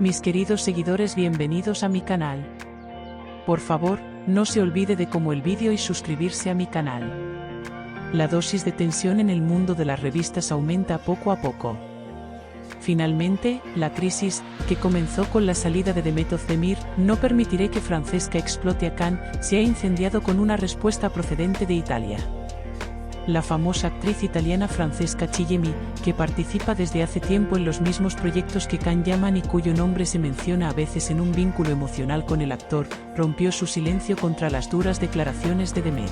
Mis queridos seguidores, bienvenidos a mi canal. Por favor, no se olvide de como el vídeo y suscribirse a mi canal. La dosis de tensión en el mundo de las revistas aumenta poco a poco. Finalmente, la crisis, que comenzó con la salida de Demet Özdemir, no permitirá que Francesca explote a Cannes, se ha incendiado con una respuesta procedente de Italia. La famosa actriz italiana Francesca Chillemi, que participa desde hace tiempo en los mismos proyectos que Can Yaman y cuyo nombre se menciona a veces en un vínculo emocional con el actor, rompió su silencio contra las duras declaraciones de Demet.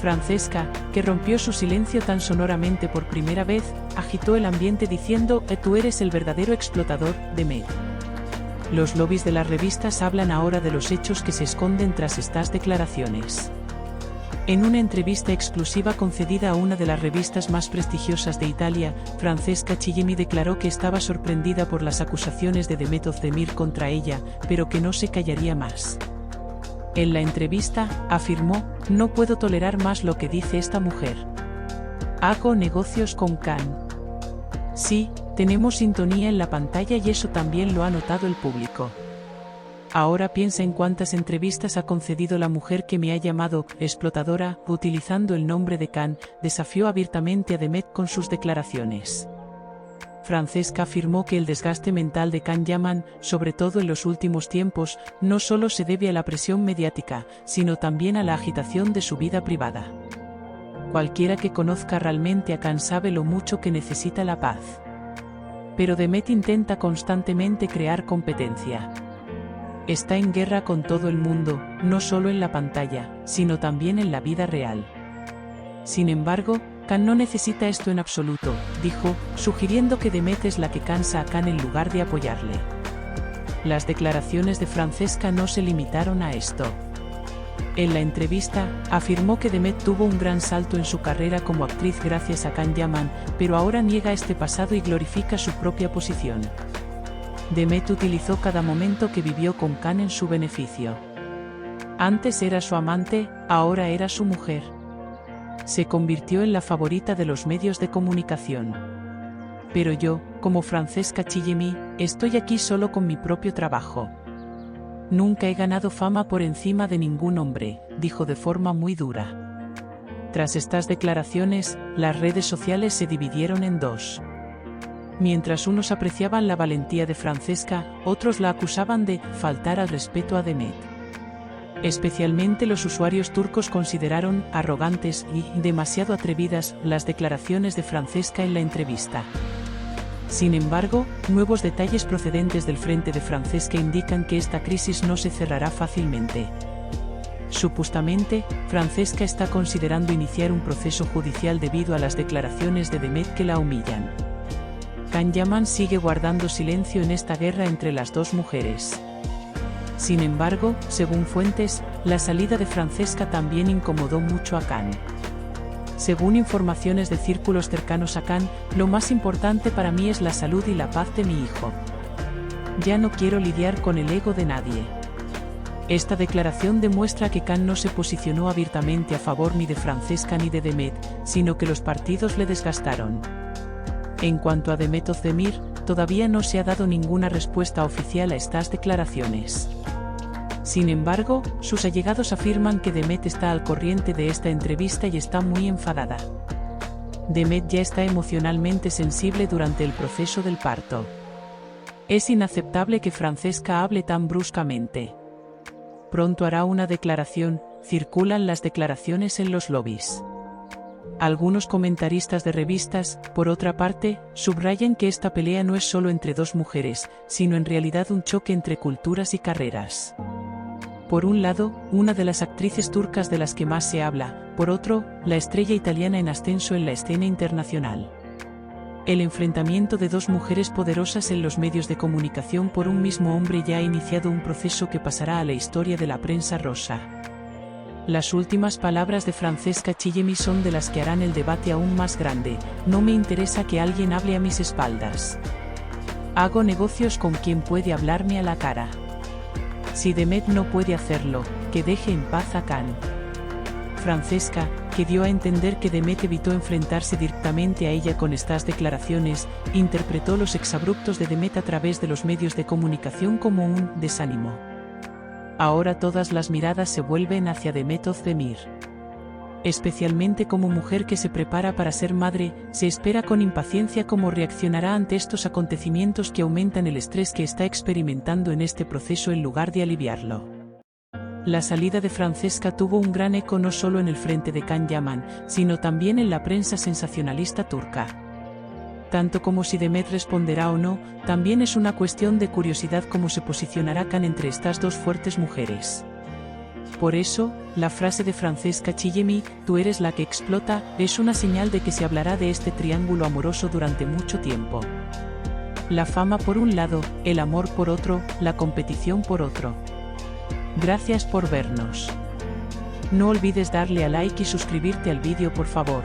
Francesca, que rompió su silencio tan sonoramente por primera vez, agitó el ambiente diciendo: tú eres el verdadero explotador, Demet. Los lobbies de las revistas hablan ahora de los hechos que se esconden tras estas declaraciones. En una entrevista exclusiva concedida a una de las revistas más prestigiosas de Italia, Francesca Chillemi declaró que estaba sorprendida por las acusaciones de Demet Özdemir contra ella, pero que no se callaría más. En la entrevista, afirmó: no puedo tolerar más lo que dice esta mujer. Hago negocios con Cannes. Sí, tenemos sintonía en la pantalla y eso también lo ha notado el público. Ahora piensa en cuántas entrevistas ha concedido la mujer que me ha llamado explotadora, utilizando el nombre de Cannes, desafió abiertamente a Demet con sus declaraciones. Francesca afirmó que el desgaste mental de Can Yaman, sobre todo en los últimos tiempos, no solo se debe a la presión mediática, sino también a la agitación de su vida privada. Cualquiera que conozca realmente a Cannes sabe lo mucho que necesita la paz. Pero Demet intenta constantemente crear competencia. Está en guerra con todo el mundo, no solo en la pantalla, sino también en la vida real. Sin embargo, Cannes no necesita esto en absoluto, dijo, sugiriendo que Demet es la que cansa a Cannes en lugar de apoyarle. Las declaraciones de Francesca no se limitaron a esto. En la entrevista, afirmó que Demet tuvo un gran salto en su carrera como actriz gracias a Can Yaman, pero ahora niega este pasado y glorifica su propia posición. Demet utilizó cada momento que vivió con Cannes en su beneficio. Antes era su amante, ahora era su mujer. Se convirtió en la favorita de los medios de comunicación. Pero yo, como Francesca Chillemi, estoy aquí solo con mi propio trabajo. Nunca he ganado fama por encima de ningún hombre, dijo de forma muy dura. Tras estas declaraciones, las redes sociales se dividieron en dos. Mientras unos apreciaban la valentía de Francesca, otros la acusaban de faltar al respeto a Demet. Especialmente los usuarios turcos consideraron arrogantes y demasiado atrevidas las declaraciones de Francesca en la entrevista. Sin embargo, nuevos detalles procedentes del frente de Francesca indican que esta crisis no se cerrará fácilmente. Supuestamente, Francesca está considerando iniciar un proceso judicial debido a las declaraciones de Demet que la humillan. Can Yaman sigue guardando silencio en esta guerra entre las dos mujeres. Sin embargo, según fuentes, la salida de Francesca también incomodó mucho a Cannes. Según informaciones de círculos cercanos a Cannes, lo más importante para mí es la salud y la paz de mi hijo. Ya no quiero lidiar con el ego de nadie. Esta declaración demuestra que Cannes no se posicionó abiertamente a favor ni de Francesca ni de Demet, sino que los partidos le desgastaron. En cuanto a Demet Özdemir, todavía no se ha dado ninguna respuesta oficial a estas declaraciones. Sin embargo, sus allegados afirman que Demet está al corriente de esta entrevista y está muy enfadada. Demet ya está emocionalmente sensible durante el proceso del parto. Es inaceptable que Francesca hable tan bruscamente. Pronto hará una declaración, circulan las declaraciones en los lobbies. Algunos comentaristas de revistas, por otra parte, subrayan que esta pelea no es solo entre dos mujeres, sino en realidad un choque entre culturas y carreras. Por un lado, una de las actrices turcas de las que más se habla, por otro, la estrella italiana en ascenso en la escena internacional. El enfrentamiento de dos mujeres poderosas en los medios de comunicación por un mismo hombre ya ha iniciado un proceso que pasará a la historia de la prensa rosa. Las últimas palabras de Francesca Chillemi son de las que harán el debate aún más grande: no me interesa que alguien hable a mis espaldas. Hago negocios con quien puede hablarme a la cara. Si Demet no puede hacerlo, que deje en paz a Cannes. Francesca, que dio a entender que Demet evitó enfrentarse directamente a ella con estas declaraciones, interpretó los exabruptos de Demet a través de los medios de comunicación como un desánimo. Ahora todas las miradas se vuelven hacia Demet Özdemir. Especialmente como mujer que se prepara para ser madre, se espera con impaciencia cómo reaccionará ante estos acontecimientos que aumentan el estrés que está experimentando en este proceso en lugar de aliviarlo. La salida de Francesca tuvo un gran eco no solo en el frente de Can Yaman, sino también en la prensa sensacionalista turca. Tanto como si Demet responderá o no, también es una cuestión de curiosidad cómo se posicionará Can entre estas dos fuertes mujeres. Por eso, la frase de Francesca Chillemi, "tú eres la que explota", es una señal de que se hablará de este triángulo amoroso durante mucho tiempo. La fama por un lado, el amor por otro, la competición por otro. Gracias por vernos. No olvides darle a like y suscribirte al vídeo por favor.